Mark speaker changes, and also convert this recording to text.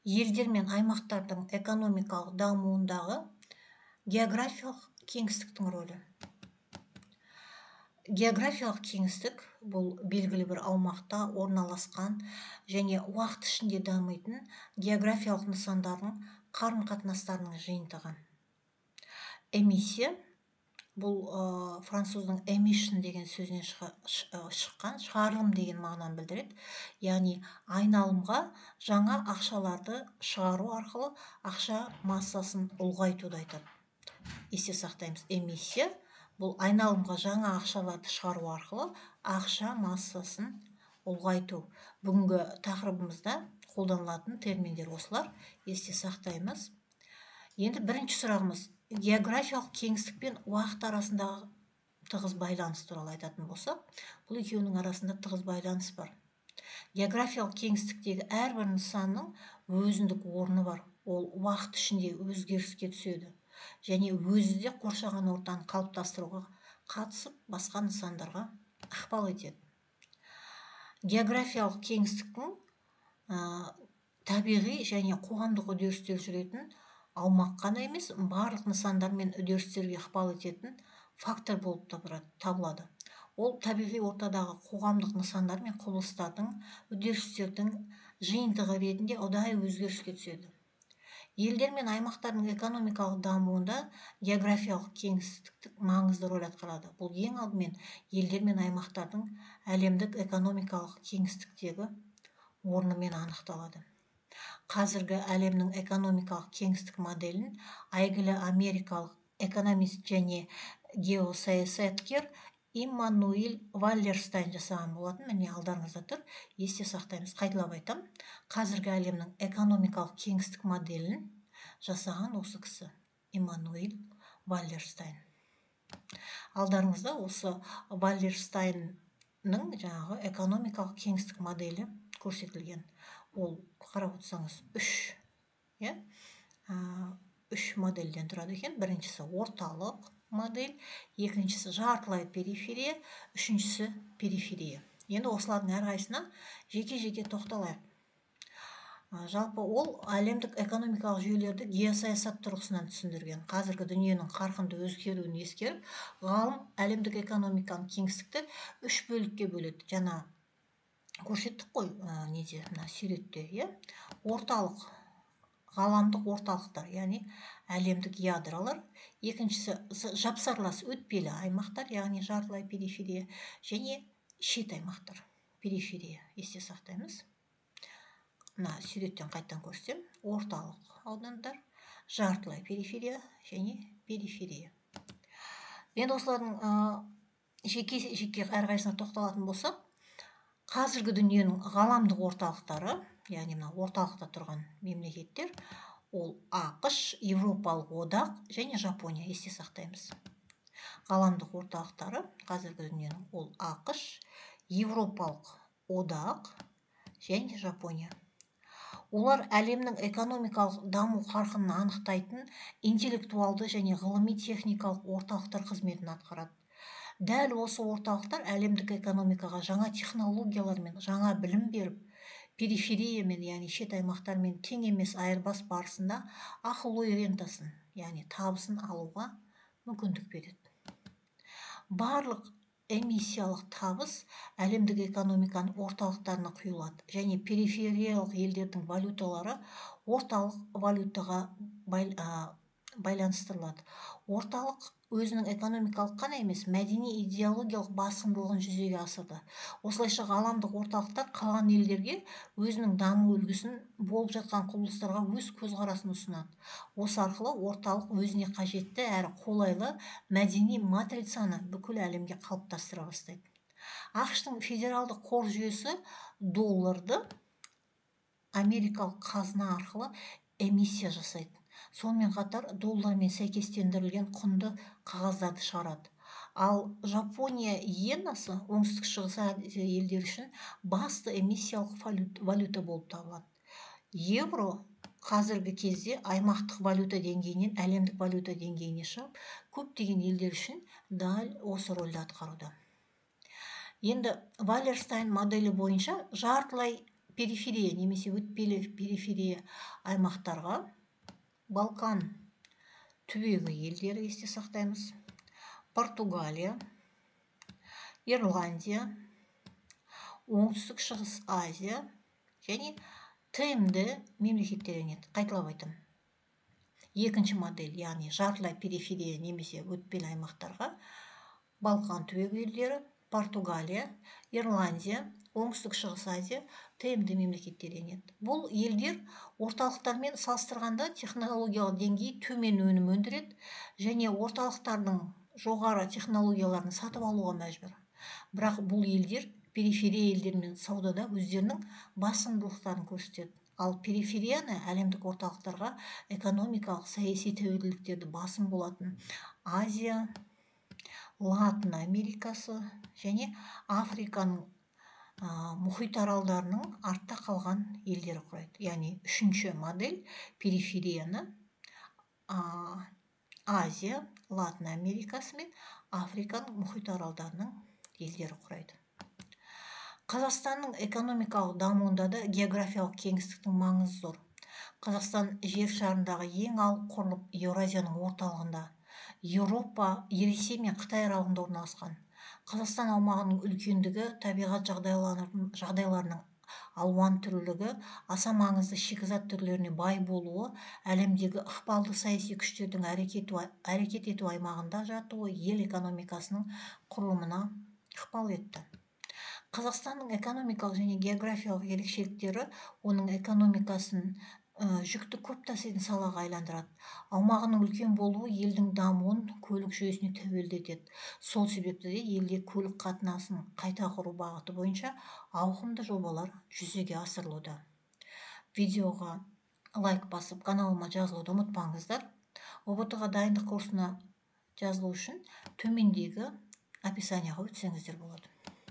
Speaker 1: елдер мен аймақтардың экономикалық дамуындағы географиялық кеңістіктің рөлі. Географиялық кеңістік бұл белгілі бір аумақта орналасқан және уақыт ішінде дамитын географиялық нысандардың қарым-қатынастарының жиынтығы. Эмиссия бұл француздың emission деген сөзінен шыққан, шығарылым деген мағынаны білдіреді. Яғни айналымға жаңа ақшаларды шығару арқылы ақша массасын ұлғайтуды айтады. Есте сақтаймыз, эмиссия бұл айналымға жаңа ақшаларды шығару арқылы ақша массасын ұлғайту. Бүгінгі тақырыбымызда қолданылатын терминдер осылар. Есте сақтаймыз. Енді бірінші сұрағымыз, географиялық кеңістік пен уақыт арасындағы тығыз байланыс туралы айтатын болсақ, бұл екеуінің арасында тығыз байланыс бар. Географиялық кеңістіктегі әрбір нысанның өзіндік орны бар. Ол уақыт ішінде өзгеріске түседі және өзі де қоршаған ортаны қалыптастыруға қатысып, басқа нысандарға ықпал етеді. Географиялық кеңістіктің табиғи және қоғамдық үдерістер жүретін аумақ қана емес, барлық нысандар мен үдерістерге ықпал ететін фактор болып табылады. Ол табиғи ортадағы қоғамдық нысандар мен құбылыстардың, үдерістердің жиынтығы ретінде ұдайы өзгеріске түседі. Елдер мен аймақтардың экономикалық дамуында географиялық кеңістік маңызды рөл атқарады. Бұл ең алдымен елдер мен аймақтардың әлемдік экономикалық кеңістіктегі орнымен анықталады. Қазіргі әлемнің экономикалық кеңістік моделін әйгілі америкалық экономист және геосаясаткер Иммануил Валлерстайн жасаған болатын. Міне алдарыңызда тұр. Есте сақтаймыз. Қайталап айтам. Қазіргі әлемнің экономикалық кеңістік моделін жасаған осы кісі Иммануил Валлерстайн. Алдарыңызда осы Валлерстайнның жаңағы экономикалық кеңістік моделі көрсетілген. Ол қарап отырсаңыз үш модельден тұрады екен. Біріншісі орталық модель, екіншісі жартылай периферия, үшіншісі периферия. Енді осылардың әрқайсына жеке-жеке тоқталайық. Жалпы ол әлемдік экономикалық жүйелерді геосаясат тұрғысынан түсіндірген. Қазіргі дүниенің қарқынды өзгеруін ескеріп, ғалым әлемдік экономиканың кеңістікті үш бөлікке бөледі. Жаңа көрсеттік қой, неде, мына суретте, орталық, ғаламдық орталықтар, яғни әлемдік ядролар. Екіншісі жапсарлас өтпелі аймақтар, яғни жартылай периферия, және шет аймақтар, периферия. Есте сақтаймыз. Мына суреттен қайттан көрсем, орталық аудандар, жартылай периферия және периферия. Енді осылардың жеке әрқайсына тоқталатын болсақ, қазіргі дүниенің ғаламдық орталықтары, яғни мына орталықта тұрған мемлекеттер, ол ақш, Европалық одақ және Жапония. Есте сақтаймыз. Ғаламдық орталықтары қазіргі дүниенің ол ақш, Европалық одақ және Жапония. Олар әлемнің экономикалық даму қарқынын анықтайтын интеллектуалды және ғылыми-техникалық орталықтар қызметін атқарады. Дәл осы орталықтар әлемдік экономикаға жаңа технологиялар мен жаңа білім беріп, периферия мен, яғни шет аймақтар мен тең емес айырбас барысында ақыл-ой рентасын, яғни табысын алуға мүмкіндік береді. Барлық эмиссиялық табыс әлемдік экономиканың орталықтарына құйылады және перифериялық елдердің валюталары орталық валютаға байланыстырылады. Орталық өзінің экономикалық қана емес, мәдени идеологиялық басымдылығын жүзеге асырды. Осылайша ғаламдық орталықтар қалған елдерге өзінің даму үлгісін, болып жатқан құбылыстарға өз көзқарасын ұсынады. Осы арқылы орталық өзіне қажетті әрі қолайлы мәдени матрицаны бүкіл әлемге қалыптастыра бастайды. ақш-тың федералдық қор жүйесі долларды америкалық қазына арқылы эмиссия жасайды. Сонымен қатар доллармен сәйкестендірілген құнды қағаздарды шығарады. Ал Жапония иенасы оңтүстік шығыс Азия елдері үшін басты эмиссиялық валюта болып табылады. Евро қазіргі кезде аймақтық валюта деңгейінен әлемдік валюта деңгейіне шығып, көптеген елдер үшін дәл осы рөлді атқаруда. Енді Валлерстайн моделі бойынша жартылай периферия немесе өтпелі периферия аймақтарға Балкан түбегі елдері есте сақтаймыз. Португалия, Ирландия, оңтүстік шығыс Азия және ТМД мемлекеттер енеді. Қайталап айтам. Екінші модель, яғни жартылай периферия немесе өтпелі аймақтарға Балкан түбегі елдері, Португалия, Ирландия, оңтүстік шығыс Азия, ТМД мемлекеттер енеді. Бұл елдер орталықтармен салыстырғанда технологиялық деңгейі төмен өнім өндіреді және орталықтардың жоғары технологияларын сатып алуға мәжбүр. Бірақ бұл елдер периферия елдермен саудада өздерінің басымдылықтарын көрсетеді. Ал периферияны әлемдік орталықтарға экономикалық саяси тәуелділіктерді басым болатын Азия, Латын Америкасы және Африканың мұхит аралдарының артта қалған елдері құрайды. Яғни үшінші модель периферияны Азия, Латын Америкасы мен Африканың мұхит аралдарының елдері құрайды. Қазақстанның экономикалық дамуында да географиялық кеңістіктің маңызы зор. Қазақстан жер шарындағы ең алып құрлық Еуразияның орталығында, Еуропа, Ресей мен Қытай аралығында орналасқан. Қазақстан аумағының үлкендігі, табиғат жағдайларының алуан түрлілігі, аса маңызды шикізат түрлеріне бай болуы, әлемдегі ықпалды саяси күштердің әрекет ету аймағында жатуы ел экономикасының құрылымына ықпал етті. Қазақстанның экономикалық және географиялық ерекшеліктері оның экономикасын жүкті көп таситын салаға айландырады. Аумағының үлкен болуы елдің дамуын көлік жүйесіне тәуелді етеді. Сол себепті де елде көлік қатынасын қайта құру бағыты бойынша ауқымды жобалар жүзеге асырылуда. Видеоға лайк басып, каналыма жазылуды ұмытпаңыздар. ОБТ-ға дайындық курсына жазылу үшін төмендегі описанияға өтсеңіздер болады.